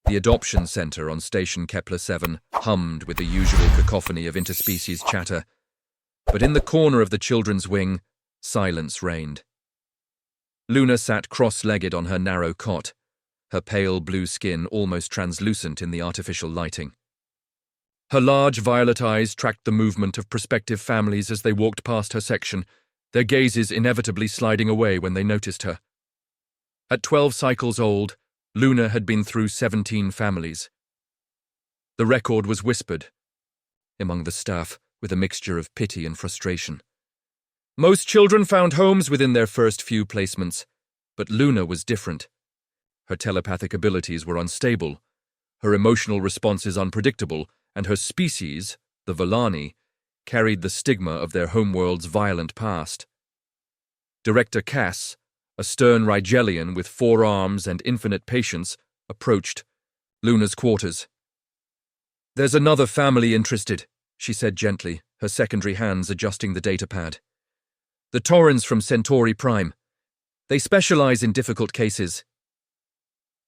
The adoption center on station Kepler 7 hummed with the usual cacophony of interspecies chatter, but in the corner of the children's wing, silence reigned. Luna sat cross-legged on her narrow cot, her pale blue skin almost translucent in the artificial lighting. Her large violet eyes tracked the movement of prospective families as they walked past her section, their gazes inevitably sliding away when they noticed her. At 12 cycles old, Luna had been through 17 families. The record was whispered among the staff with a mixture of pity and frustration. Most children found homes within their first few placements, but Luna was different. Her telepathic abilities were unstable, her emotional responses unpredictable, and her species, the Villani, carried the stigma of their homeworld's violent past. Director Cass, a stern Rigelian with 4 arms and infinite patience, approached Luna's quarters. "There's another family interested," she said gently, her secondary hands adjusting the datapad. "The Torrens from Centauri Prime. They specialize in difficult cases."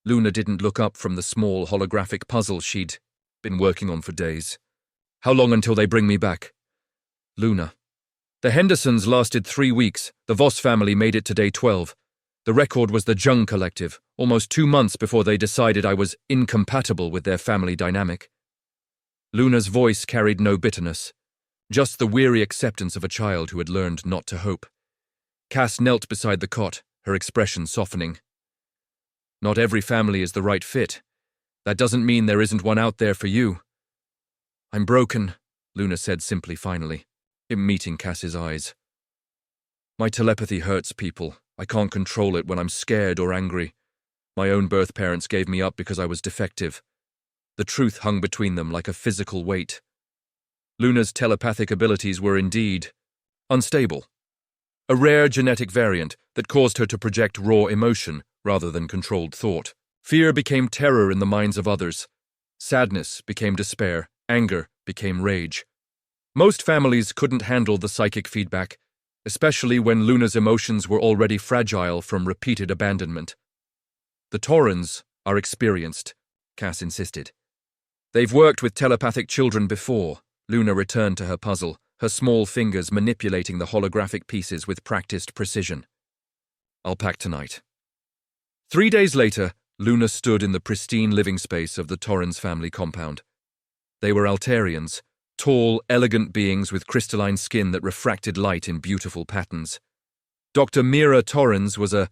Luna didn't look up from the small holographic puzzle she'd been working on for days. "How long until they bring me back?" "Luna. The Hendersons lasted 3 weeks. The Voss family made it to day 12. The record was the Jung Collective, almost 2 months before they decided I was incompatible with their family dynamic." Luna's voice carried no bitterness, just the weary acceptance of a child who had learned not to hope. Cass knelt beside the cot, her expression softening. "Not every family is the right fit. That doesn't mean there isn't one out there for you." "I'm broken," Luna said simply finally, meeting Cass's eyes. "My telepathy hurts people. I can't control it when I'm scared or angry. My own birth parents gave me up because I was defective. The truth hung between them like a physical weight." Luna's telepathic abilities were indeed unstable, a rare genetic variant that caused her to project raw emotion rather than controlled thought. Fear became terror in the minds of others. Sadness became despair. Anger became rage. Most families couldn't handle the psychic feedback, especially when Luna's emotions were already fragile from repeated abandonment. "The Torrens are experienced," Cass insisted. "They've worked with telepathic children before." Luna returned to her puzzle, her small fingers manipulating the holographic pieces with practiced precision. "I'll pack tonight." 3 days later, Luna stood in the pristine living space of the Torrens family compound. They were Altarians, tall, elegant beings with crystalline skin that refracted light in beautiful patterns. Dr. Mira Torrens was a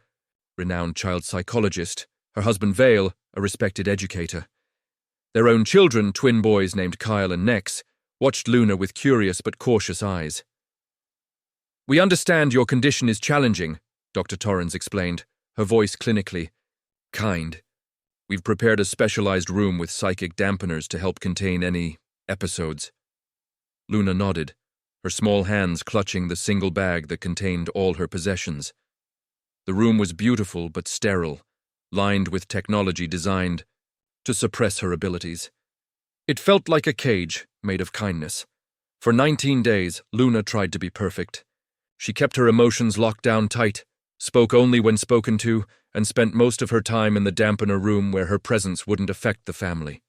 renowned child psychologist, her husband Vale, a respected educator. Their own children, twin boys named Kyle and Nex, watched Luna with curious but cautious eyes. "We understand your condition is challenging," Dr. Torrens explained, her voice clinically kind. "We've prepared a specialized room with psychic dampeners to help contain any episodes." Luna nodded, her small hands clutching the single bag that contained all her possessions. The room was beautiful but sterile, lined with technology designed to suppress her abilities. It felt like a cage made of kindness. For 19 days, Luna tried to be perfect. She kept her emotions locked down tight, spoke only when spoken to, and spent most of her time in the dampener room where her presence wouldn't affect the family.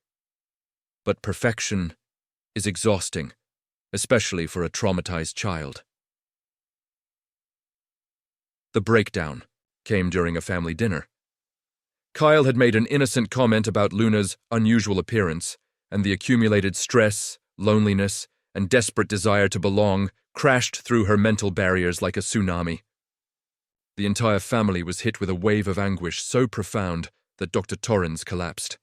But perfection is exhausting, especially for a traumatized child. The breakdown came during a family dinner. Kyle had made an innocent comment about Luna's unusual appearance, and the accumulated stress, loneliness, and desperate desire to belong crashed through her mental barriers like a tsunami. The entire family was hit with a wave of anguish so profound that Dr. Torrens collapsed.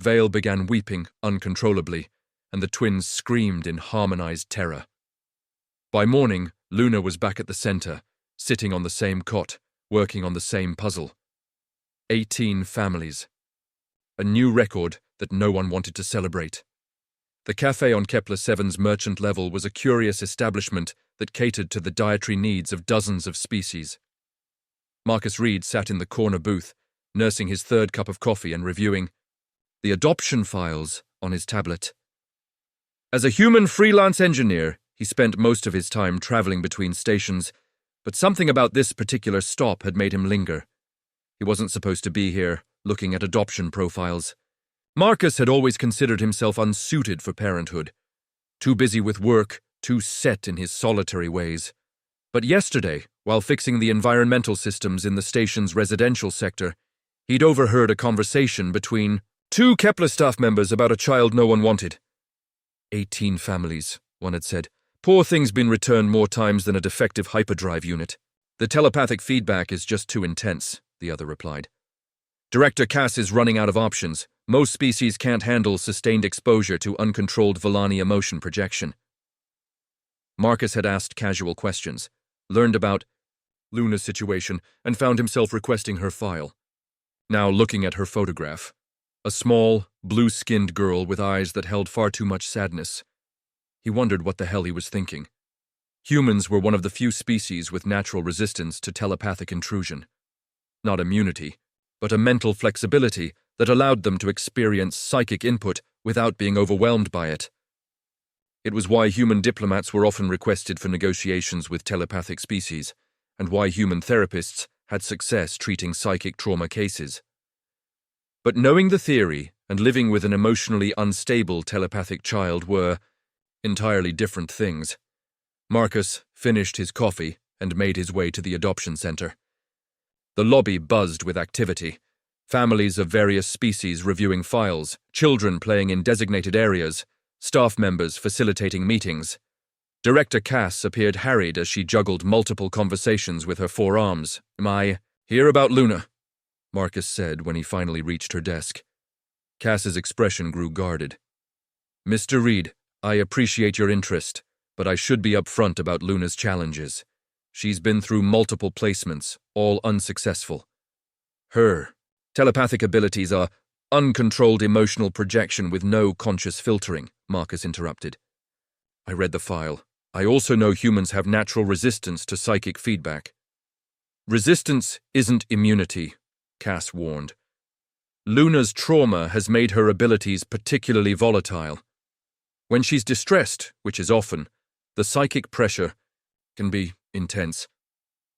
Vale began weeping uncontrollably, and the twins screamed in harmonized terror. By morning, Luna was back at the center, sitting on the same cot, working on the same puzzle. 18 families. A new record that no one wanted to celebrate. The cafe on Kepler 7's merchant level was a curious establishment that catered to the dietary needs of dozens of species. Marcus Reed sat in the corner booth, nursing his 3rd cup of coffee and reviewing the adoption files on his tablet. As a human freelance engineer, he spent most of his time traveling between stations, but something about this particular stop had made him linger. He wasn't supposed to be here, looking at adoption profiles. Marcus had always considered himself unsuited for parenthood, too busy with work, too set in his solitary ways. But yesterday, while fixing the environmental systems in the station's residential sector, he'd overheard a conversation between two Kepler staff members about a child no one wanted. 18 families, one had said. Poor thing's been returned more times than a defective hyperdrive unit. The telepathic feedback is just too intense, the other replied. Director Cass is running out of options. Most species can't handle sustained exposure to uncontrolled Villani emotion projection. Marcus had asked casual questions, learned about Luna's situation, and found himself requesting her file. Now looking at her photograph, a small, blue-skinned girl with eyes that held far too much sadness. He wondered what the hell he was thinking. Humans were one of the few species with natural resistance to telepathic intrusion. Not immunity, but a mental flexibility that allowed them to experience psychic input without being overwhelmed by it. It was why human diplomats were often requested for negotiations with telepathic species, and why human therapists had success treating psychic trauma cases. But knowing the theory and living with an emotionally unstable telepathic child were entirely different things. Marcus finished his coffee and made his way to the adoption center. The lobby buzzed with activity. Families of various species reviewing files, children playing in designated areas, staff members facilitating meetings. Director Cass appeared harried as she juggled multiple conversations with her forearms. Hear about Luna, Marcus said when he finally reached her desk. Cass's expression grew guarded. Mr. Reed, I appreciate your interest, but I should be upfront about Luna's challenges. She's been through multiple placements, all unsuccessful. Her telepathic abilities are uncontrolled emotional projection with no conscious filtering, Marcus interrupted. I read the file. I also know humans have natural resistance to psychic feedback. Resistance isn't immunity, Cass warned. Luna's trauma has made her abilities particularly volatile. When she's distressed, which is often, the psychic pressure can be intense.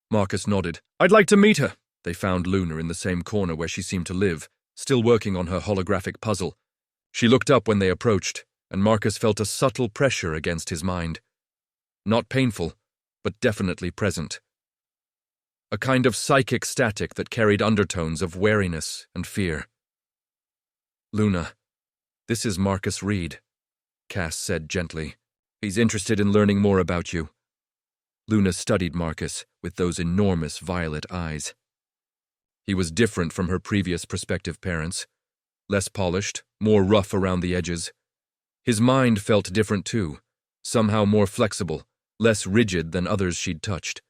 Marcus nodded. I'd like to meet her. They found Luna in the same corner where she seemed to live, still working on her holographic puzzle. She looked up when they approached, and Marcus felt a subtle pressure against his mind. Not painful, but definitely present. A kind of psychic static that carried undertones of wariness and fear. Luna, this is Marcus Reed, Cass said gently. He's interested in learning more about you. Luna studied Marcus with those enormous violet eyes. He was different from her previous prospective parents. Less polished, more rough around the edges. His mind felt different too, somehow more flexible, less rigid than others she'd touched.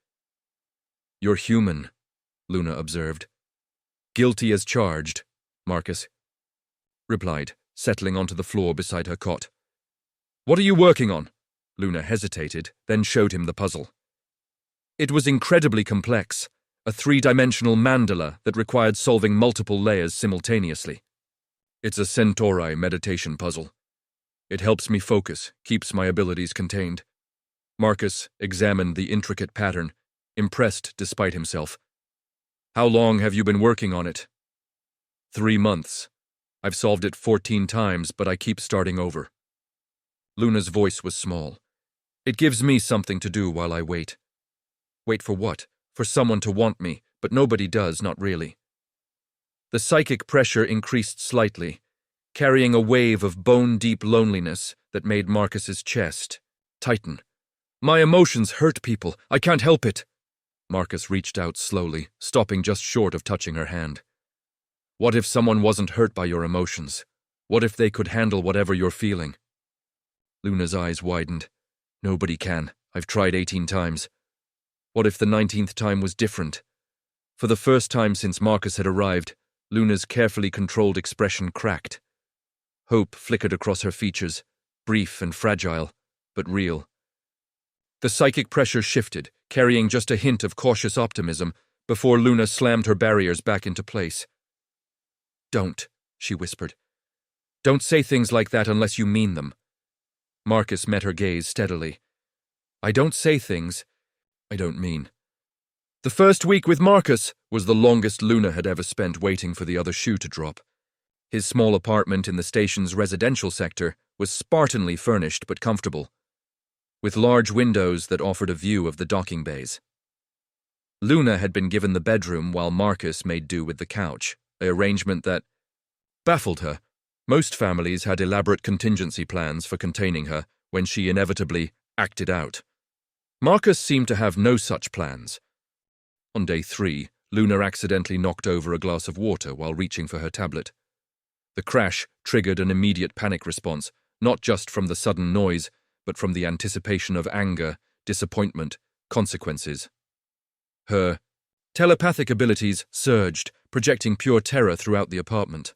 You're human, Luna observed. Guilty as charged, Marcus replied, settling onto the floor beside her cot. What are you working on? Luna hesitated, then showed him the puzzle. It was incredibly complex, a three-dimensional mandala that required solving multiple layers simultaneously. It's a Centauri meditation puzzle. It helps me focus, keeps my abilities contained. Marcus examined the intricate pattern, impressed despite himself. How long have you been working on it? 3 months. I've solved it 14 times, but I keep starting over. Luna's voice was small. It gives me something to do while I wait. Wait for what? For someone to want me, but nobody does, not really. The psychic pressure increased slightly, carrying a wave of bone-deep loneliness that made Marcus's chest tighten. My emotions hurt people. I can't help it. Marcus reached out slowly, stopping just short of touching her hand. What if someone wasn't hurt by your emotions? What if they could handle whatever you're feeling? Luna's eyes widened. Nobody can. I've tried 18 times. What if the 19th time was different? For the first time since Marcus had arrived, Luna's carefully controlled expression cracked. Hope flickered across her features, brief and fragile, but real. The psychic pressure shifted, carrying just a hint of cautious optimism, before Luna slammed her barriers back into place. Don't, she whispered. Don't say things like that unless you mean them. Marcus met her gaze steadily. I don't say things I don't mean. The first week with Marcus was the longest Luna had ever spent waiting for the other shoe to drop. His small apartment in the station's residential sector was spartanly furnished but comfortable, with large windows that offered a view of the docking bays. Luna had been given the bedroom while Marcus made do with the couch, an arrangement that baffled her. Most families had elaborate contingency plans for containing her when she inevitably acted out. Marcus seemed to have no such plans. On day 3, Luna accidentally knocked over a glass of water while reaching for her tablet. The crash triggered an immediate panic response, not just from the sudden noise, but from the anticipation of anger, disappointment, consequences. Her telepathic abilities surged, projecting pure terror throughout the apartment.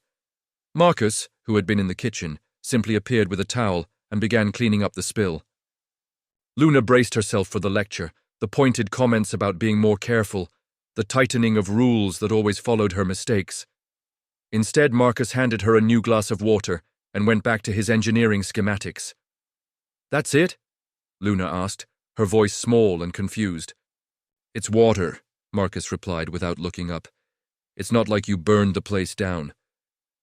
Marcus, who had been in the kitchen, simply appeared with a towel and began cleaning up the spill. Luna braced herself for the lecture, the pointed comments about being more careful, the tightening of rules that always followed her mistakes. Instead, Marcus handed her a new glass of water and went back to his engineering schematics. "That's it?" Luna asked, her voice small and confused. "It's water," Marcus replied without looking up. "It's not like you burned the place down."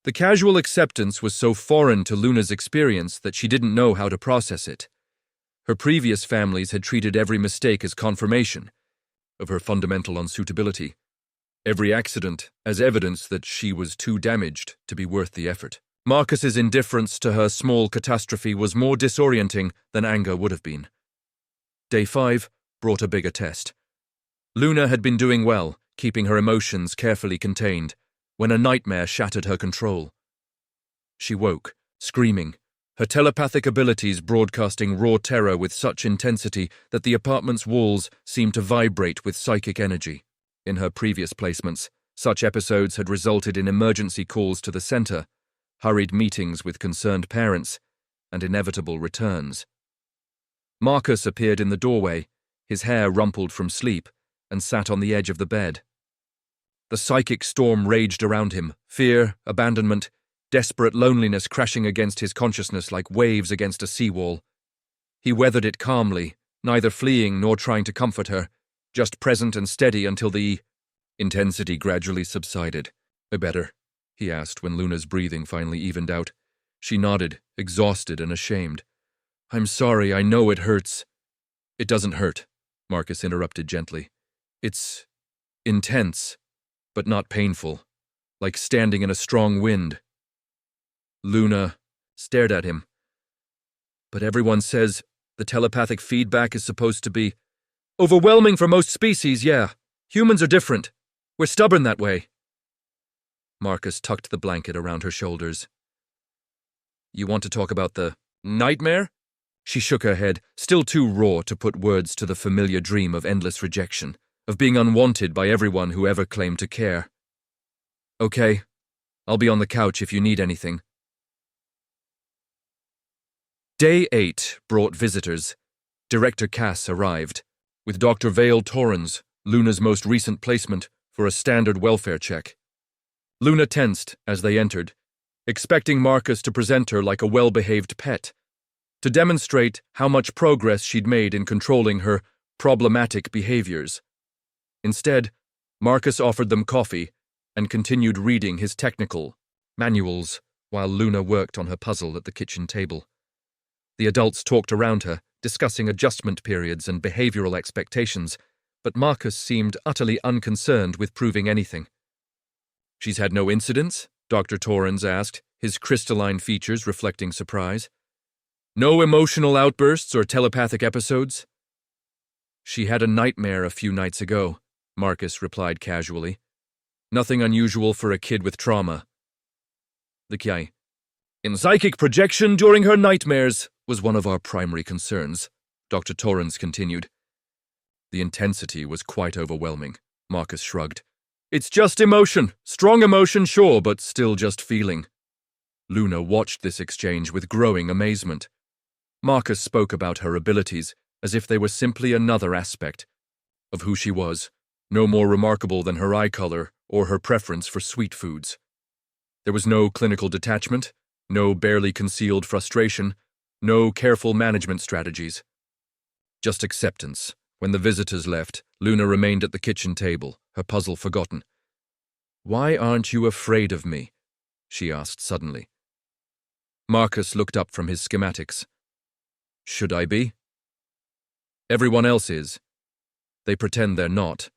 The casual acceptance was so foreign to Luna's experience that she didn't know how to process it. Her previous families had treated every mistake as confirmation of her fundamental unsuitability, every accident as evidence that she was too damaged to be worth the effort. Marcus's indifference to her small catastrophe was more disorienting than anger would have been. Day 5 brought a bigger test. Luna had been doing well, keeping her emotions carefully contained, when a nightmare shattered her control. She woke, screaming, her telepathic abilities broadcasting raw terror with such intensity that the apartment's walls seemed to vibrate with psychic energy. In her previous placements, such episodes had resulted in emergency calls to the center, hurried meetings with concerned parents, and inevitable returns. Marcus appeared in the doorway, his hair rumpled from sleep, and sat on the edge of the bed. The psychic storm raged around him, fear, abandonment, desperate loneliness crashing against his consciousness like waves against a seawall. He weathered it calmly, neither fleeing nor trying to comfort her, just present and steady until the intensity gradually subsided. "Better?" he asked when Luna's breathing finally evened out. She nodded, exhausted and ashamed. "I'm sorry, I know it hurts." "It doesn't hurt," Marcus interrupted gently. "It's intense, but not painful, like standing in a strong wind." Luna stared at him. "But everyone says the telepathic feedback is supposed to be overwhelming for most species, yeah. Humans are different. We're stubborn that way." Marcus tucked the blanket around her shoulders. "You want to talk about the nightmare?" She shook her head, still too raw to put words to the familiar dream of endless rejection, of being unwanted by everyone who ever claimed to care. "Okay, I'll be on the couch if you need anything." Day 8 brought visitors. Director Cass arrived, with Dr. Vale Torrens, Luna's most recent placement, for a standard welfare check. Luna tensed as they entered, expecting Marcus to present her like a well-behaved pet, to demonstrate how much progress she'd made in controlling her problematic behaviors. Instead, Marcus offered them coffee and continued reading his technical manuals while Luna worked on her puzzle at the kitchen table. The adults talked around her, discussing adjustment periods and behavioral expectations, but Marcus seemed utterly unconcerned with proving anything. "She's had no incidents?" Dr. Torrens asked, his crystalline features reflecting surprise. "No emotional outbursts or telepathic episodes?" "She had a nightmare a few nights ago," Marcus replied casually. "Nothing unusual for a kid with trauma." The Kiai. "In psychic projection during her nightmares was one of our primary concerns," Dr. Torrens continued. "The intensity was quite overwhelming," Marcus shrugged. "It's just emotion. Strong emotion, sure, but still just feeling." Luna watched this exchange with growing amazement. Marcus spoke about her abilities as if they were simply another aspect of who she was, no more remarkable than her eye color or her preference for sweet foods. There was no clinical detachment, no barely concealed frustration, no careful management strategies. Just acceptance. When the visitors left, Luna remained at the kitchen table, her puzzle forgotten. "Why aren't you afraid of me?" she asked suddenly. Marcus looked up from his schematics. Should I be? Everyone else is. They pretend they're not.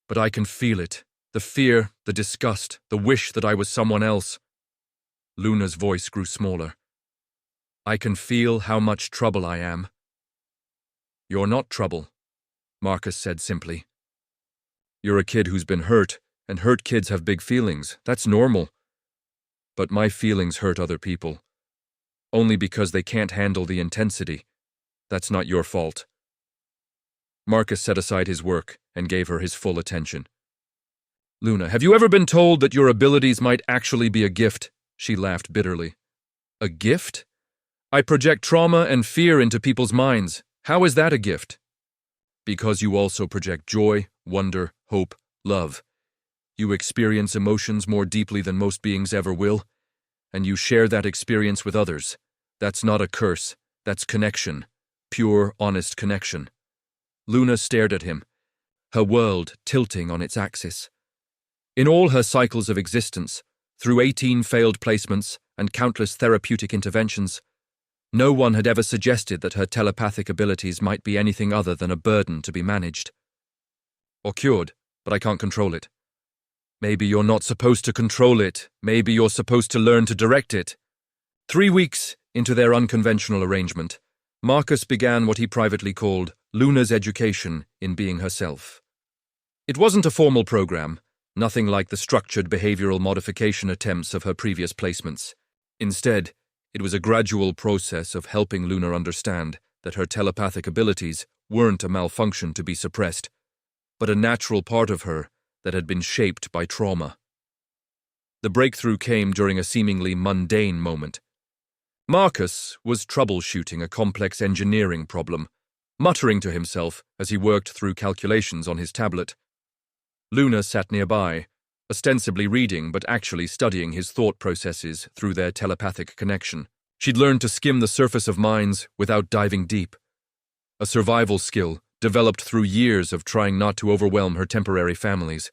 But I can feel it. The fear, the disgust, the wish that I was someone else. Luna's voice grew smaller. I can feel how much trouble I am. You're not trouble, Marcus said simply. You're a kid who's been hurt, and hurt kids have big feelings. That's normal. But my feelings hurt other people. Only because they can't handle the intensity. That's not your fault. Marcus set aside his work and gave her his full attention. Luna, have you ever been told that your abilities might actually be a gift? She laughed bitterly. A gift? I project trauma and fear into people's minds. How is that a gift? Because you also project joy, wonder, hope, love. You experience emotions more deeply than most beings ever will, and you share that experience with others. That's not a curse. That's connection. Pure, honest connection. Luna stared at him, her world tilting on its axis. In all her cycles of existence, through 18 failed placements and countless therapeutic interventions, no one had ever suggested that her telepathic abilities might be anything other than a burden to be managed. Or cured, but I can't control it. Maybe you're not supposed to control it. Maybe you're supposed to learn to direct it. 3 weeks into their unconventional arrangement, Marcus began what he privately called Luna's education in being herself. It wasn't a formal program, nothing like the structured behavioral modification attempts of her previous placements. Instead, it was a gradual process of helping Luna understand that her telepathic abilities weren't a malfunction to be suppressed, but a natural part of her that had been shaped by trauma. The breakthrough came during a seemingly mundane moment. Marcus was troubleshooting a complex engineering problem, muttering to himself as he worked through calculations on his tablet. Luna sat nearby, ostensibly reading but actually studying his thought processes through their telepathic connection. She'd learned to skim the surface of minds without diving deep, a survival skill developed through years of trying not to overwhelm her temporary families.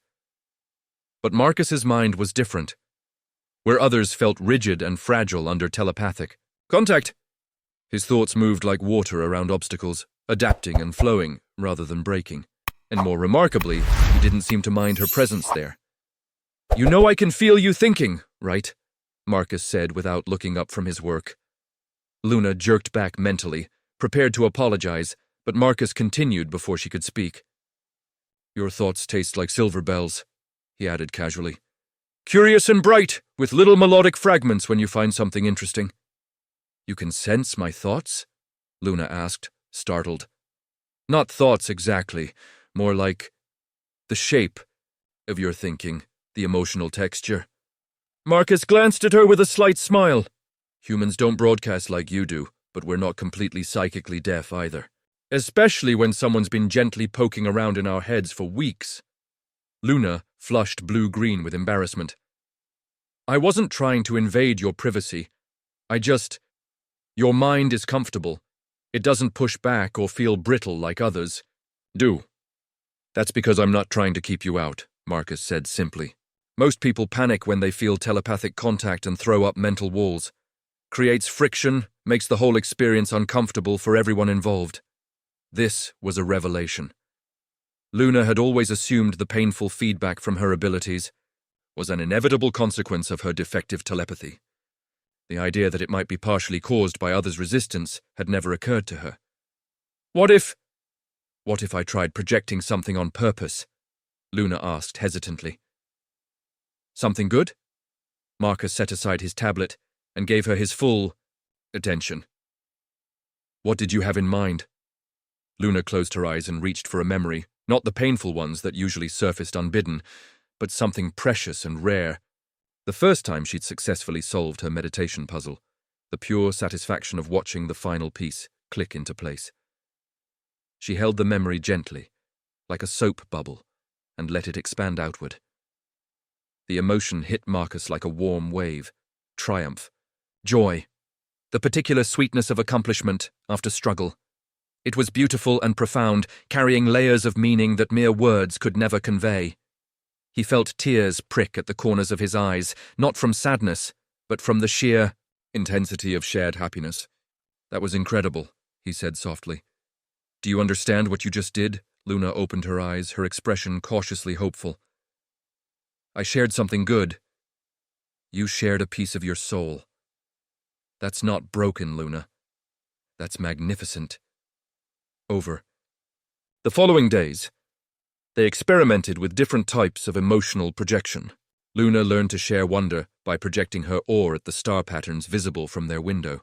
But Marcus's mind was different. Where others felt rigid and fragile under telepathic contact, his thoughts moved like water around obstacles, adapting and flowing rather than breaking. And more remarkably, he didn't seem to mind her presence there. You know I can feel you thinking, right? Marcus said without looking up from his work. Luna jerked back mentally, prepared to apologize, but Marcus continued before she could speak. Your thoughts taste like silver bells, he added casually. Curious and bright, with little melodic fragments when you find something interesting. You can sense my thoughts? Luna asked, startled. Not thoughts exactly, more like the shape of your thinking, the emotional texture. Marcus glanced at her with a slight smile. Humans don't broadcast like you do, but we're not completely psychically deaf either. Especially when someone's been gently poking around in our heads for weeks. Luna flushed blue-green with embarrassment. I wasn't trying to invade your privacy. Your mind is comfortable. It doesn't push back or feel brittle like others do. That's because I'm not trying to keep you out, Marcus said simply. Most people panic when they feel telepathic contact and throw up mental walls. Creates friction, makes the whole experience uncomfortable for everyone involved. This was a revelation. Luna had always assumed the painful feedback from her abilities was an inevitable consequence of her defective telepathy. The idea that it might be partially caused by others' resistance had never occurred to her. What if I tried projecting something on purpose? Luna asked hesitantly. Something good? Marcus set aside his tablet and gave her his full attention. What did you have in mind? Luna closed her eyes and reached for a memory, not the painful ones that usually surfaced unbidden, but something precious and rare. The first time she'd successfully solved her meditation puzzle, the pure satisfaction of watching the final piece click into place. She held the memory gently, like a soap bubble, and let it expand outward. The emotion hit Marcus like a warm wave. Triumph. Joy. The particular sweetness of accomplishment after struggle. It was beautiful and profound, carrying layers of meaning that mere words could never convey. He felt tears prick at the corners of his eyes, not from sadness, but from the sheer intensity of shared happiness. That was incredible, he said softly. Do you understand what you just did? Luna opened her eyes, her expression cautiously hopeful. I shared something good. You shared a piece of your soul. That's not broken, Luna. That's magnificent. Over. The following days, they experimented with different types of emotional projection. Luna learned to share wonder by projecting her awe at the star patterns visible from their window.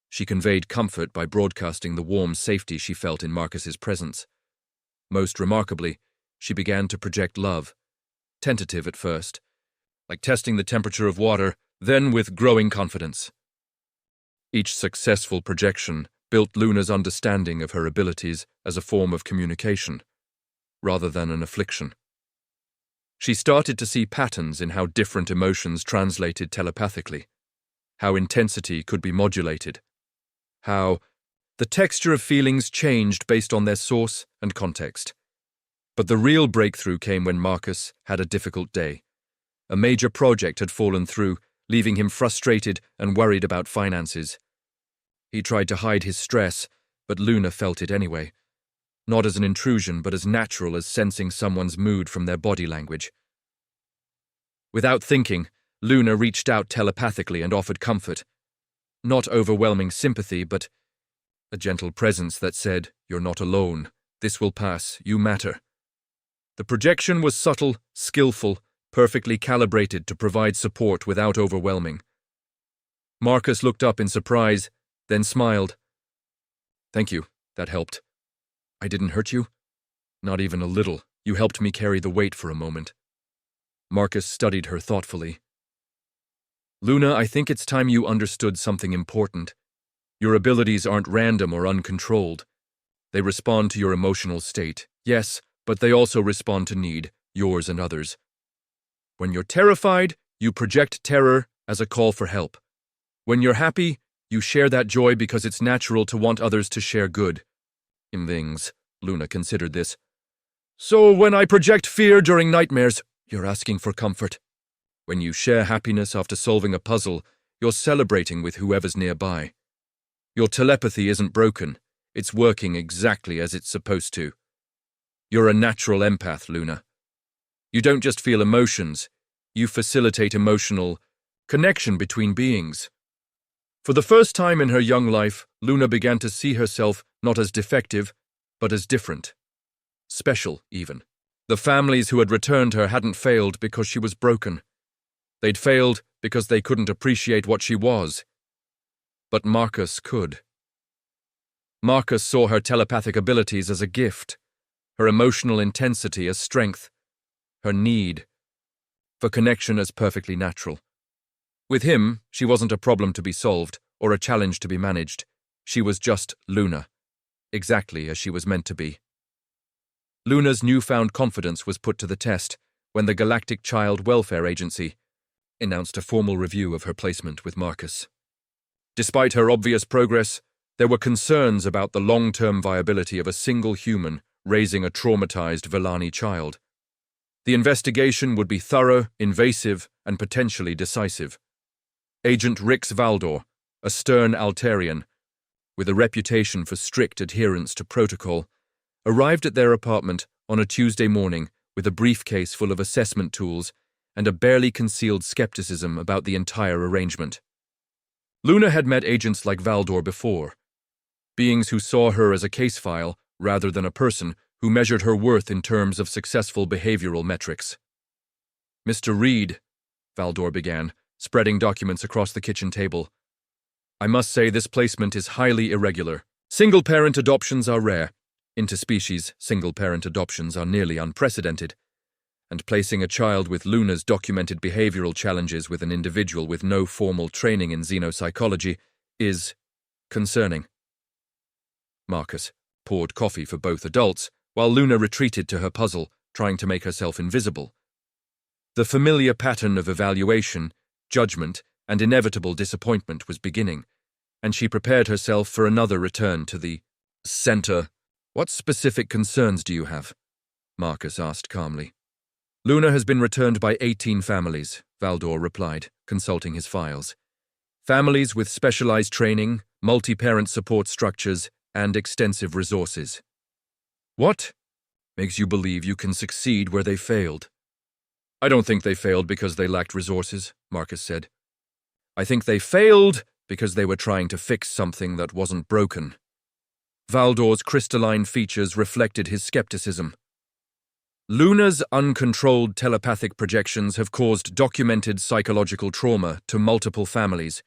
She conveyed comfort by broadcasting the warm safety she felt in Marcus's presence. Most remarkably, she began to project love, tentative at first, like testing the temperature of water, then with growing confidence. Each successful projection built Luna's understanding of her abilities as a form of communication, rather than an affliction. She started to see patterns in how different emotions translated telepathically, how intensity could be modulated, how the texture of feelings changed based on their source and context. But the real breakthrough came when Marcus had a difficult day. A major project had fallen through, leaving him frustrated and worried about finances. He tried to hide his stress, but Luna felt it anyway. Not as an intrusion, but as natural as sensing someone's mood from their body language. Without thinking, Luna reached out telepathically and offered comfort. Not overwhelming sympathy, but a gentle presence that said, "You're not alone. This will pass. You matter." The projection was subtle, skillful, perfectly calibrated to provide support without overwhelming. Marcus looked up in surprise, then smiled. "Thank you. That helped. I didn't hurt you? Not even a little. You helped me carry the weight for a moment." Marcus studied her thoughtfully. "Luna, I think it's time you understood something important. Your abilities aren't random or uncontrolled. They respond to your emotional state, yes, but they also respond to need, yours and others. When you're terrified, you project terror as a call for help. When you're happy, you share that joy because it's natural to want others to share good. In things, Luna considered this. So when I project fear during nightmares, you're asking for comfort. When you share happiness after solving a puzzle, you're celebrating with whoever's nearby. Your telepathy isn't broken. It's working exactly as it's supposed to. You're a natural empath, Luna. You don't just feel emotions, you facilitate emotional connection between beings. For the first time in her young life, Luna began to see herself not as defective, but as different. Special, even. The families who had returned her hadn't failed because she was broken. They'd failed because they couldn't appreciate what she was. But Marcus could. Marcus saw her telepathic abilities as a gift, her emotional intensity as strength, her need for connection as perfectly natural. With him, she wasn't a problem to be solved or a challenge to be managed. She was just Luna, exactly as she was meant to be. Luna's newfound confidence was put to the test when the Galactic Child Welfare Agency announced a formal review of her placement with Marcus. Despite her obvious progress, there were concerns about the long-term viability of a single human raising a traumatized Vellani child. The investigation would be thorough, invasive, and potentially decisive. Agent Rix Valdor, a stern Altarian, with a reputation for strict adherence to protocol, arrived at their apartment on a Tuesday morning with a briefcase full of assessment tools and a barely concealed skepticism about the entire arrangement. Luna had met agents like Valdor before, beings who saw her as a case file rather than a person who measured her worth in terms of successful behavioral metrics. "Mr. Reed," Valdor began, spreading documents across the kitchen table. "I must say this placement is highly irregular. Single-parent adoptions are rare. Interspecies single-parent adoptions are nearly unprecedented. And placing a child with Luna's documented behavioral challenges with an individual with no formal training in xenopsychology is concerning." Marcus poured coffee for both adults, while Luna retreated to her puzzle, trying to make herself invisible. The familiar pattern of evaluation, judgment, and inevitable disappointment was beginning, and she prepared herself for another return to the center. "What specific concerns do you have?" Marcus asked calmly. "Luna has been returned by 18 families, Valdor replied, consulting his files. Families with specialized training, multi-parent support structures, and extensive resources. What makes you believe you can succeed where they failed? I don't think they failed because they lacked resources, Marcus said. I think they failed because they were trying to fix something that wasn't broken. Valdor's crystalline features reflected his skepticism. Luna's uncontrolled telepathic projections have caused documented psychological trauma to multiple families.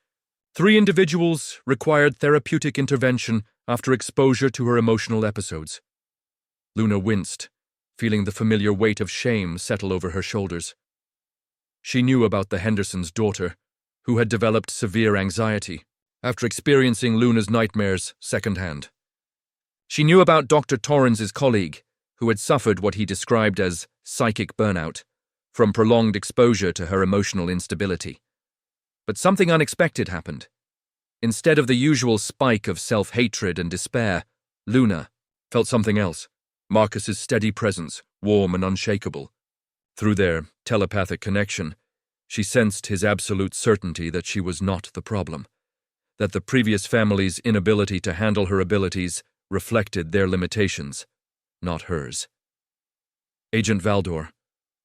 3 individuals required therapeutic intervention after exposure to her emotional episodes. Luna winced, feeling the familiar weight of shame settle over her shoulders. She knew about the Hendersons' daughter, who had developed severe anxiety after experiencing Luna's nightmares secondhand. She knew about Dr. Torrens's colleague, who had suffered what he described as psychic burnout from prolonged exposure to her emotional instability. But something unexpected happened. Instead of the usual spike of self-hatred and despair, Luna felt something else. Marcus's steady presence, warm and unshakable. Through their telepathic connection, she sensed his absolute certainty that she was not the problem, that the previous family's inability to handle her abilities reflected their limitations, not hers. Agent Valdor,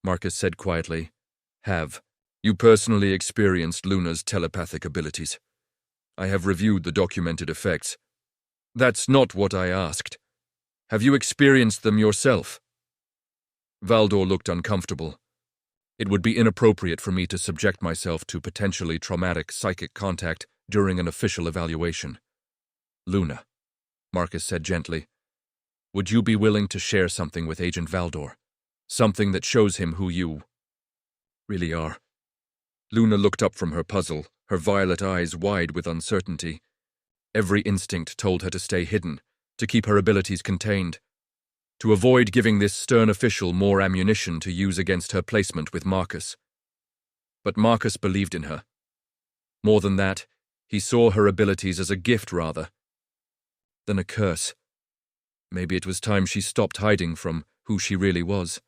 Marcus said quietly, have you personally experienced Luna's telepathic abilities? I have reviewed the documented effects. That's not what I asked. Have you experienced them yourself? Valdor looked uncomfortable. It would be inappropriate for me to subject myself to potentially traumatic psychic contact during an official evaluation. Luna, Marcus said gently, would you be willing to share something with Agent Valdor? Something that shows him who you really are? Luna looked up from her puzzle, her violet eyes wide with uncertainty. Every instinct told her to stay hidden, to keep her abilities contained, to avoid giving this stern official more ammunition to use against her placement with Marcus. But Marcus believed in her. More than that, he saw her abilities as a gift rather than a curse. Maybe it was time she stopped hiding from who she really was.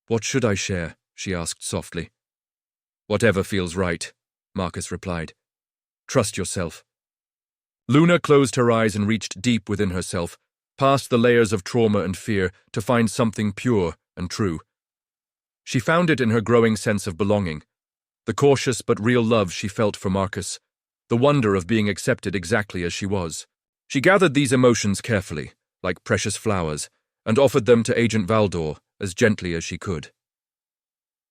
What should I share? She asked softly. Whatever feels right, Marcus replied. Trust yourself. Luna closed her eyes and reached deep within herself, past the layers of trauma and fear, to find something pure and true. She found it in her growing sense of belonging, the cautious but real love she felt for Marcus, the wonder of being accepted exactly as she was. She gathered these emotions carefully, like precious flowers, and offered them to Agent Valdor as gently as she could.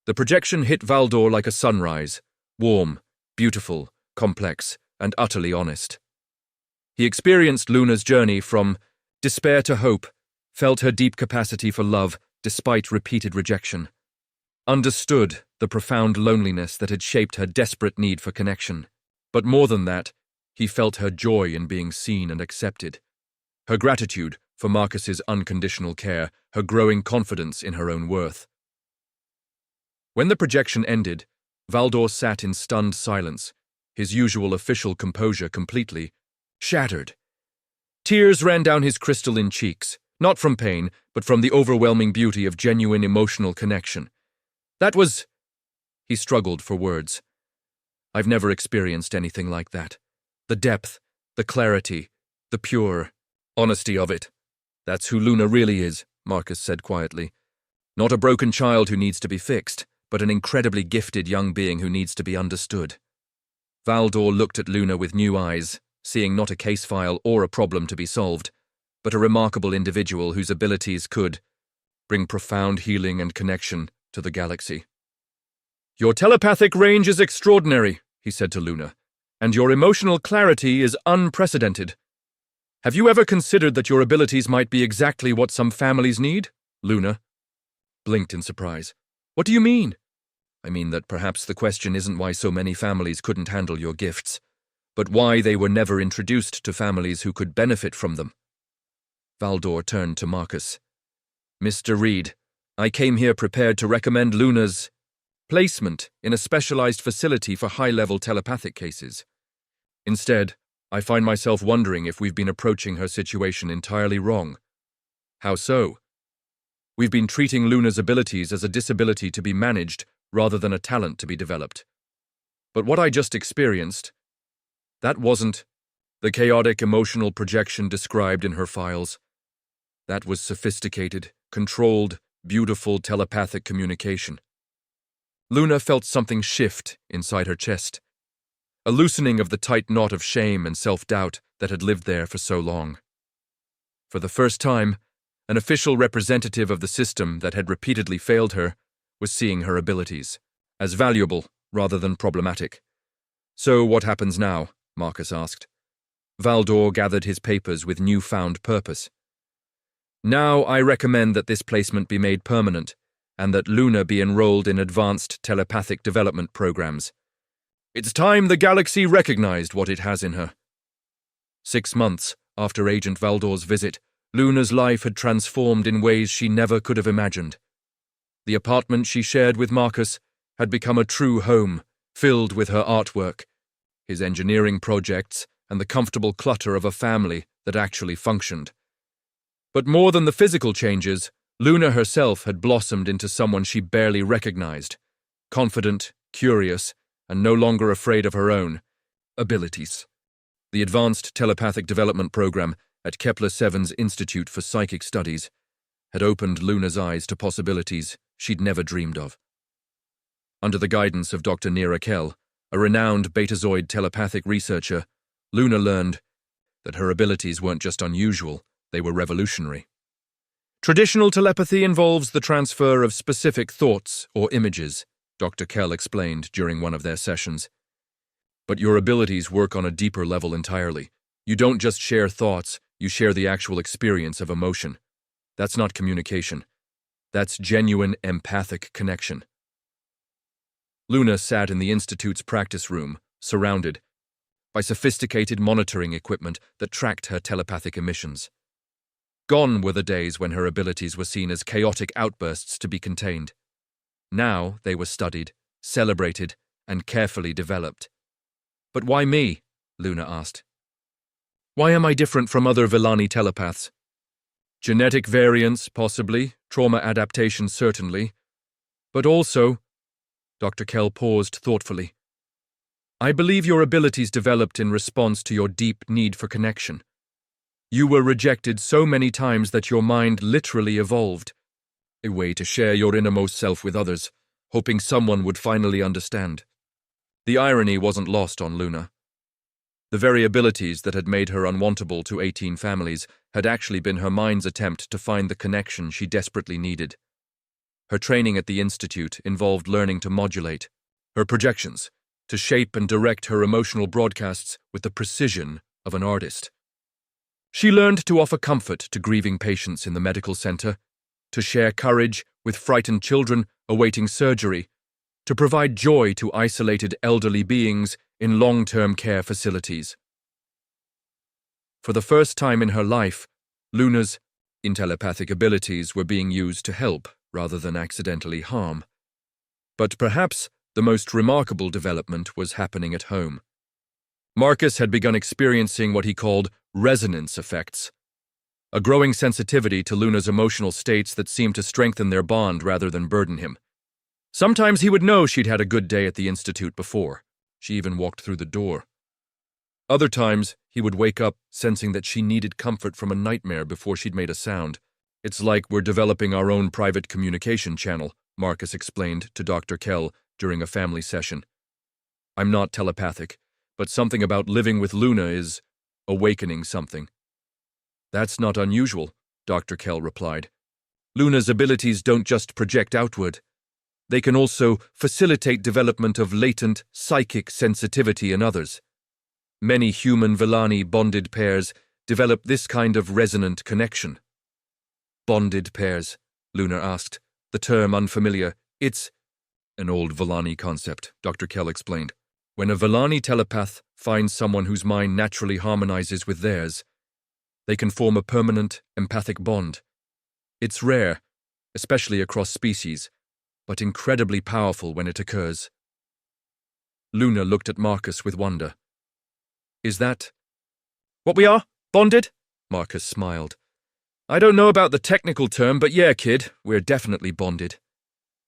The projection hit Valdor like a sunrise, warm, beautiful, complex, and utterly honest. He experienced Luna's journey from despair to hope, felt her deep capacity for love despite repeated rejection, understood the profound loneliness that had shaped her desperate need for connection. But more than that, he felt her joy in being seen and accepted, her gratitude for Marcus's unconditional care, her growing confidence in her own worth. When the projection ended, Valdor sat in stunned silence, his usual official composure completely shattered. Tears ran down his crystalline cheeks, not from pain, but from the overwhelming beauty of genuine emotional connection. That was... He struggled for words. I've never experienced anything like that. The depth, the clarity, the pure honesty of it. That's who Luna really is, Marcus said quietly. Not a broken child who needs to be fixed, but an incredibly gifted young being who needs to be understood. Valdor looked at Luna with new eyes, seeing not a case file or a problem to be solved, but a remarkable individual whose abilities could bring profound healing and connection to the galaxy. Your telepathic range is extraordinary, he said to Luna, and your emotional clarity is unprecedented. Have you ever considered that your abilities might be exactly what some families need? Luna blinked in surprise. What do you mean? I mean that perhaps the question isn't why so many families couldn't handle your gifts, but why they were never introduced to families who could benefit from them. Valdor turned to Marcus. Mr. Reed, I came here prepared to recommend Luna's placement in a specialized facility for high-level telepathic cases. Instead, I find myself wondering if we've been approaching her situation entirely wrong. How so? We've been treating Luna's abilities as a disability to be managed rather than a talent to be developed. But what I just experienced, that wasn't the chaotic emotional projection described in her files. That was sophisticated, controlled, beautiful telepathic communication. Luna felt something shift inside her chest, a loosening of the tight knot of shame and self-doubt that had lived there for so long. For the first time, an official representative of the system that had repeatedly failed her was seeing her abilities as valuable rather than problematic. "So what happens now?" Marcus asked. Valdor gathered his papers with newfound purpose. "Now I recommend that this placement be made permanent, and that Luna be enrolled in advanced telepathic development programs. It's time the galaxy recognized what it has in her." 6 months after Agent Valdor's visit, Luna's life had transformed in ways she never could have imagined. The apartment she shared with Marcus had become a true home, filled with her artwork, his engineering projects, and the comfortable clutter of a family that actually functioned. But more than the physical changes, Luna herself had blossomed into someone she barely recognized, confident, curious, and no longer afraid of her own abilities. The Advanced Telepathic Development Program at Kepler-7's Institute for Psychic Studies had opened Luna's eyes to possibilities she'd never dreamed of. Under the guidance of Dr. Nira Kell, a renowned Betazoid telepathic researcher, Luna learned that her abilities weren't just unusual, they were revolutionary. Traditional telepathy involves the transfer of specific thoughts or images, Dr. Kell explained during one of their sessions. But your abilities work on a deeper level entirely. You don't just share thoughts, you share the actual experience of emotion. That's not communication. That's genuine empathic connection. Luna sat in the Institute's practice room, surrounded by sophisticated monitoring equipment that tracked her telepathic emissions. Gone were the days when her abilities were seen as chaotic outbursts to be contained. Now they were studied, celebrated, and carefully developed. "But why me?" Luna asked. "Why am I different from other Villani telepaths?" "Genetic variance, possibly, trauma adaptation, certainly. But also," Dr. Kell paused thoughtfully, "I believe your abilities developed in response to your deep need for connection. You were rejected so many times that your mind literally evolved, a way to share your innermost self with others, hoping someone would finally understand." The irony wasn't lost on Luna. The very abilities that had made her unwantable to 18 families had actually been her mind's attempt to find the connection she desperately needed. Her training at the Institute involved learning to modulate her projections, to shape and direct her emotional broadcasts with the precision of an artist. She learned to offer comfort to grieving patients in the medical center, to share courage with frightened children awaiting surgery, to provide joy to isolated elderly beings in long-term care facilities. For the first time in her life, Luna's telepathic abilities were being used to help rather than accidentally harm. But perhaps the most remarkable development was happening at home. Marcus had begun experiencing what he called resonance effects, a growing sensitivity to Luna's emotional states that seemed to strengthen their bond rather than burden him. Sometimes he would know she'd had a good day at the Institute before. She even walked through the door. Other times, he would wake up sensing that she needed comfort from a nightmare before she'd made a sound. "It's like we're developing our own private communication channel," Marcus explained to Dr. Kell during a family session. "I'm not telepathic, but something about living with Luna is awakening something." "That's not unusual," Dr. Kell replied. "Luna's abilities don't just project outward. They can also facilitate development of latent psychic sensitivity in others. Many human Villani bonded pairs develop this kind of resonant connection." "Bonded pairs?" Luna asked, the term unfamiliar. "It's an old Villani concept," Dr. Kell explained. "When a Villani telepath finds someone whose mind naturally harmonizes with theirs, they can form a permanent empathic bond. It's rare, especially across species, but incredibly powerful when it occurs." Luna looked at Marcus with wonder. "Is that what we are? Bonded?" Marcus smiled. "I don't know about the technical term, but yeah, kid, we're definitely bonded."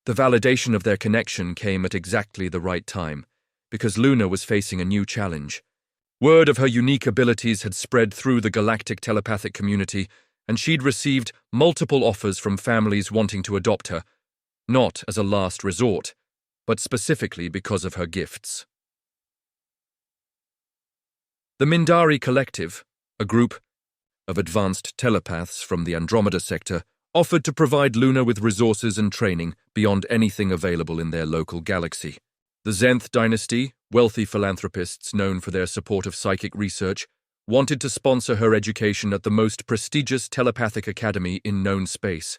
The validation of their connection came at exactly the right time, because Luna was facing a new challenge. Word of her unique abilities had spread through the galactic telepathic community, and she'd received multiple offers from families wanting to adopt her, not as a last resort, but specifically because of her gifts. The Mindari Collective, a group of advanced telepaths from the Andromeda sector, offered to provide Luna with resources and training beyond anything available in their local galaxy. The Zenth dynasty, wealthy philanthropists known for their support of psychic research, wanted to sponsor her education at the most prestigious telepathic academy in known space.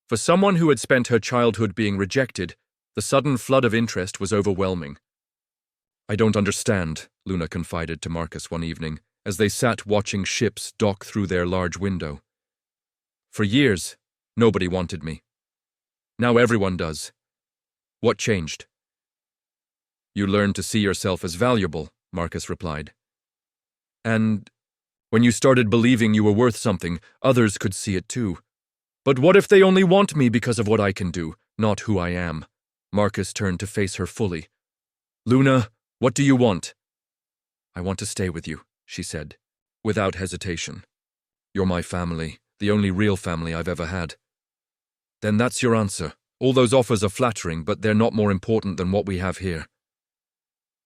For someone who had spent her childhood being rejected, the sudden flood of interest was overwhelming. "I don't understand," Luna confided to Marcus one evening, as they sat watching ships dock through their large window. "For years, nobody wanted me. Now everyone does. What changed?" "You learned to see yourself as valuable," Marcus replied. "And when you started believing you were worth something, others could see it too. But what if they only want me because of what I can do, not who I am?" Marcus turned to face her fully. "Luna, what do you want?" "I want to stay with you," she said, without hesitation. "You're my family, the only real family I've ever had." "Then that's your answer. All those offers are flattering, but they're not more important than what we have here."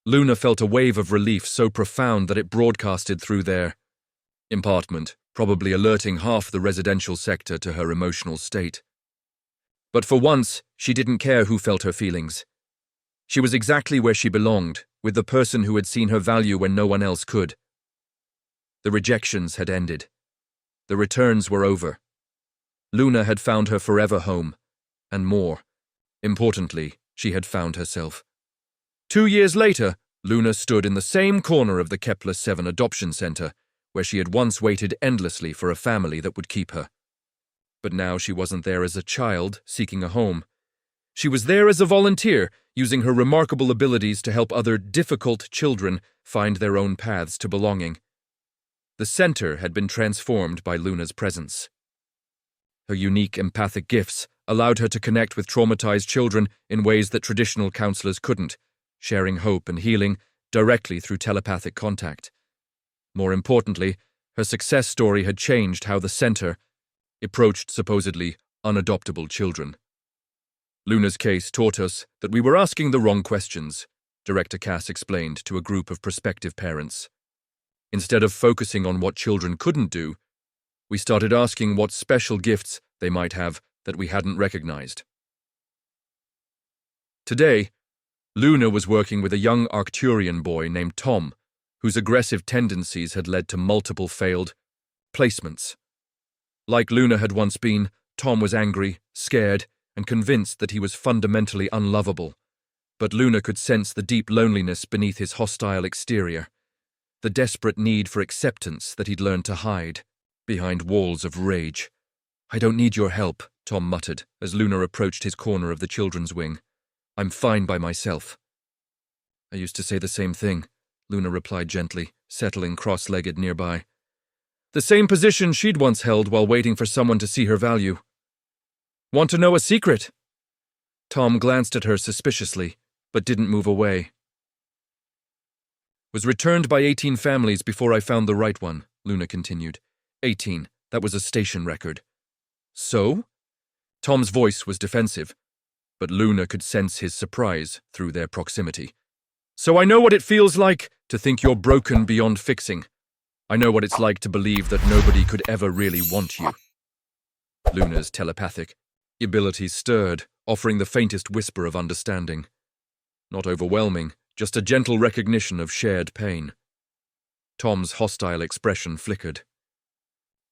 Luna felt a wave of relief so profound that it broadcasted through their apartment, probably alerting half the residential sector to her emotional state. But for once, she didn't care who felt her feelings. She was exactly where she belonged, with the person who had seen her value when no one else could. The rejections had ended. The returns were over. Luna had found her forever home, and more. Importantly, she had found herself. 2 years later, Luna stood in the same corner of the Kepler-7 Adoption Center, where she had once waited endlessly for a family that would keep her. But now she wasn't there as a child seeking a home. She was there as a volunteer, using her remarkable abilities to help other difficult children find their own paths to belonging. The center had been transformed by Luna's presence. Her unique empathic gifts allowed her to connect with traumatized children in ways that traditional counselors couldn't, sharing hope and healing directly through telepathic contact. More importantly, her success story had changed how the center approached supposedly unadoptable children. Luna's case taught us that we were asking the wrong questions, Director Cass explained to a group of prospective parents. Instead of focusing on what children couldn't do, we started asking what special gifts they might have that we hadn't recognized. Today, Luna was working with a young Arcturian boy named Tom, whose aggressive tendencies had led to multiple failed placements. Like Luna had once been, Tom was angry, scared, and convinced that he was fundamentally unlovable. But Luna could sense the deep loneliness beneath his hostile exterior, the desperate need for acceptance that he'd learned to hide behind walls of rage. "I don't need your help," Tom muttered as Luna approached his corner of the children's wing. "I'm fine by myself." "I used to say the same thing," Luna replied gently, settling cross-legged nearby. The same position she'd once held while waiting for someone to see her value. "Want to know a secret?" Tom glanced at her suspiciously, but didn't move away. "Was returned by 18 families before I found the right one," Luna continued. 18, that was a station record. "So?" Tom's voice was defensive, but Luna could sense his surprise through their proximity. "So I know what it feels like to think you're broken beyond fixing. I know what it's like to believe that nobody could ever really want you." Luna's telepathic abilities stirred, offering the faintest whisper of understanding. Not overwhelming, just a gentle recognition of shared pain. Tom's hostile expression flickered.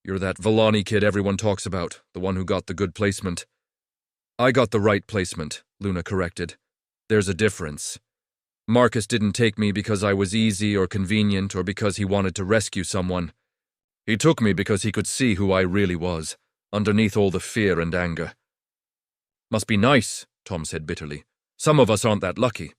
"You're that Villani kid everyone talks about, the one who got the good placement." "I got the right placement," Luna corrected. "There's a difference. Marcus didn't take me because I was easy or convenient or because he wanted to rescue someone. He took me because he could see who I really was, underneath all the fear and anger." "Must be nice," Tom said bitterly. "Some of us aren't that lucky."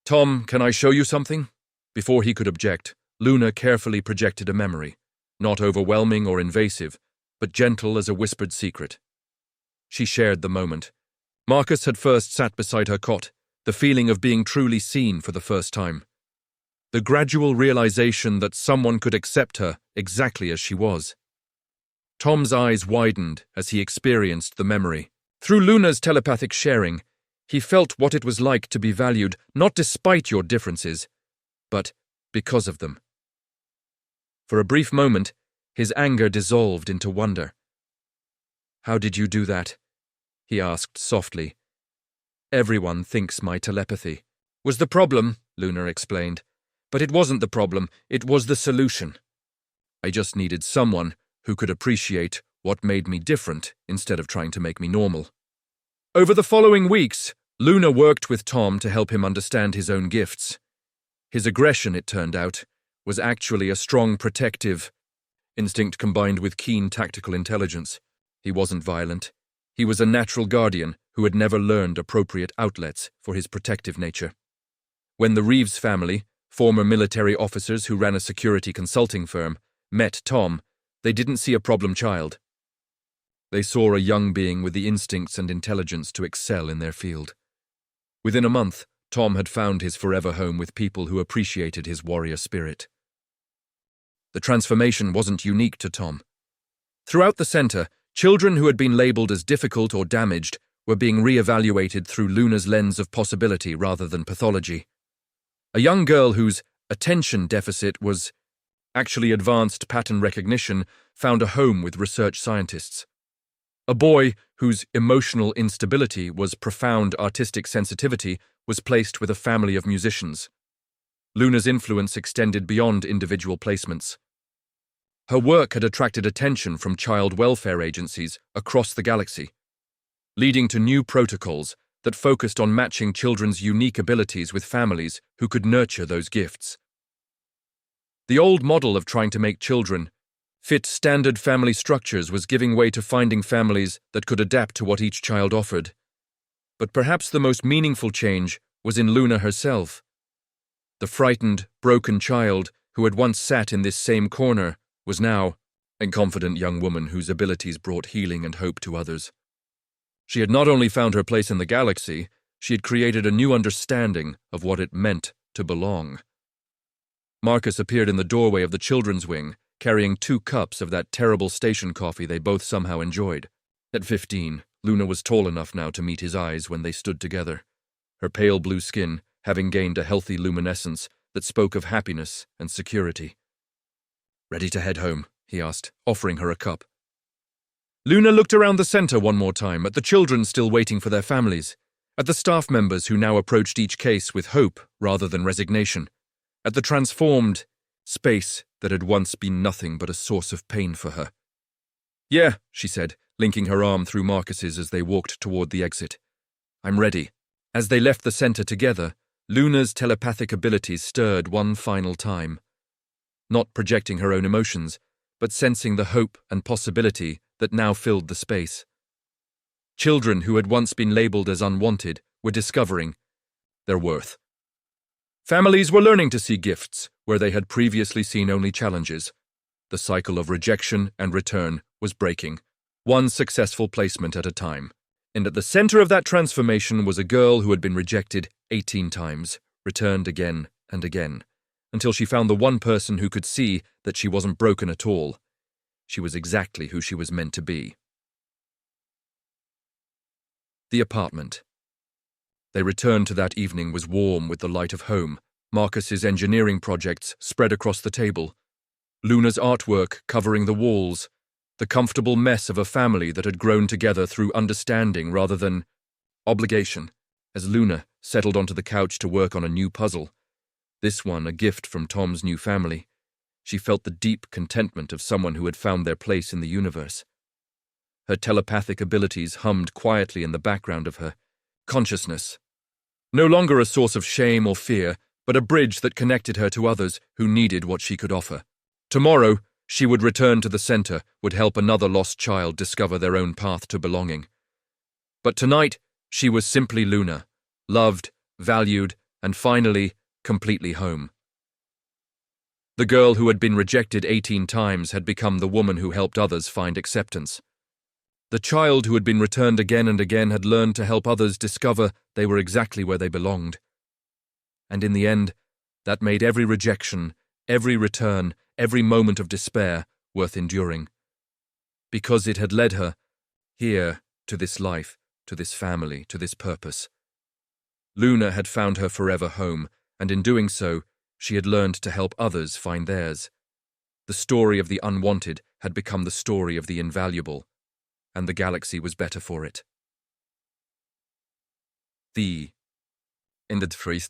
"Tom, can I show you something?" Before he could object, Luna carefully projected a memory, not overwhelming or invasive, but gentle as a whispered secret. She shared the moment, Marcus had first sat beside her cot, the feeling of being truly seen for the first time. The gradual realization that someone could accept her exactly as she was. Tom's eyes widened as he experienced the memory. Through Luna's telepathic sharing, he felt what it was like to be valued not despite your differences, but because of them. For a brief moment, his anger dissolved into wonder. "How did you do that?" he asked softly. "Everyone thinks my telepathy was the problem," Luna explained. "But it wasn't the problem, it was the solution. I just needed someone who could appreciate what made me different instead of trying to make me normal." Over the following weeks, Luna worked with Tom to help him understand his own gifts. His aggression, it turned out, was actually a strong protective instinct combined with keen tactical intelligence. He wasn't violent. He was a natural guardian who had never learned appropriate outlets for his protective nature. When the Reeves family, former military officers who ran a security consulting firm, met Tom, they didn't see a problem child. They saw a young being with the instincts and intelligence to excel in their field. Within a month, Tom had found his forever home with people who appreciated his warrior spirit. The transformation wasn't unique to Tom. Throughout the center, children who had been labeled as difficult or damaged were being re-evaluated through Luna's lens of possibility rather than pathology. A young girl whose attention deficit was actually advanced pattern recognition found a home with research scientists. A boy whose emotional instability was profound artistic sensitivity was placed with a family of musicians. Luna's influence extended beyond individual placements. Her work had attracted attention from child welfare agencies across the galaxy, leading to new protocols that focused on matching children's unique abilities with families who could nurture those gifts. The old model of trying to make children fit standard family structures was giving way to finding families that could adapt to what each child offered. But perhaps the most meaningful change was in Luna herself. The frightened, broken child who had once sat in this same corner was now a confident young woman whose abilities brought healing and hope to others. She had not only found her place in the galaxy, she had created a new understanding of what it meant to belong. Marcus appeared in the doorway of the children's wing, carrying 2 cups of that terrible station coffee they both somehow enjoyed. At 15, Luna was tall enough now to meet his eyes when they stood together, her pale blue skin having gained a healthy luminescence that spoke of happiness and security. "Ready to head home?" he asked, offering her a cup. Luna looked around the center one more time, at the children still waiting for their families, at the staff members who now approached each case with hope rather than resignation, at the transformed space that had once been nothing but a source of pain for her. "Yeah," she said, linking her arm through Marcus's as they walked toward the exit. "I'm ready." As they left the center together, Luna's telepathic abilities stirred one final time. Not projecting her own emotions, but sensing the hope and possibility that now filled the space. Children who had once been labeled as unwanted were discovering their worth. Families were learning to see gifts where they had previously seen only challenges. The cycle of rejection and return was breaking, one successful placement at a time. And at the center of that transformation was a girl who had been rejected 18 times, returned again and again, until she found the one person who could see that she wasn't broken at all. She was exactly who she was meant to be. The apartment. They returned to that evening was warm with the light of home, Marcus's engineering projects spread across the table, Luna's artwork covering the walls, the comfortable mess of a family that had grown together through understanding rather than obligation, as Luna settled onto the couch to work on a new puzzle. This one a gift from Tom's new family. She felt the deep contentment of someone who had found their place in the universe. Her telepathic abilities hummed quietly in the background of her consciousness. No longer a source of shame or fear, but a bridge that connected her to others who needed what she could offer. Tomorrow, she would return to the center, would help another lost child discover their own path to belonging. But tonight, she was simply Luna, loved, valued, and finally, completely home. The girl who had been rejected 18 times had become the woman who helped others find acceptance. The child who had been returned again and again had learned to help others discover they were exactly where they belonged. And in the end, that made every rejection, every return, every moment of despair worth enduring. Because it had led her here, to this life, to this family, to this purpose. Luna had found her forever home, and in doing so, she had learned to help others find theirs. The story of the unwanted had become the story of the invaluable, and the galaxy was better for it. The ended phrase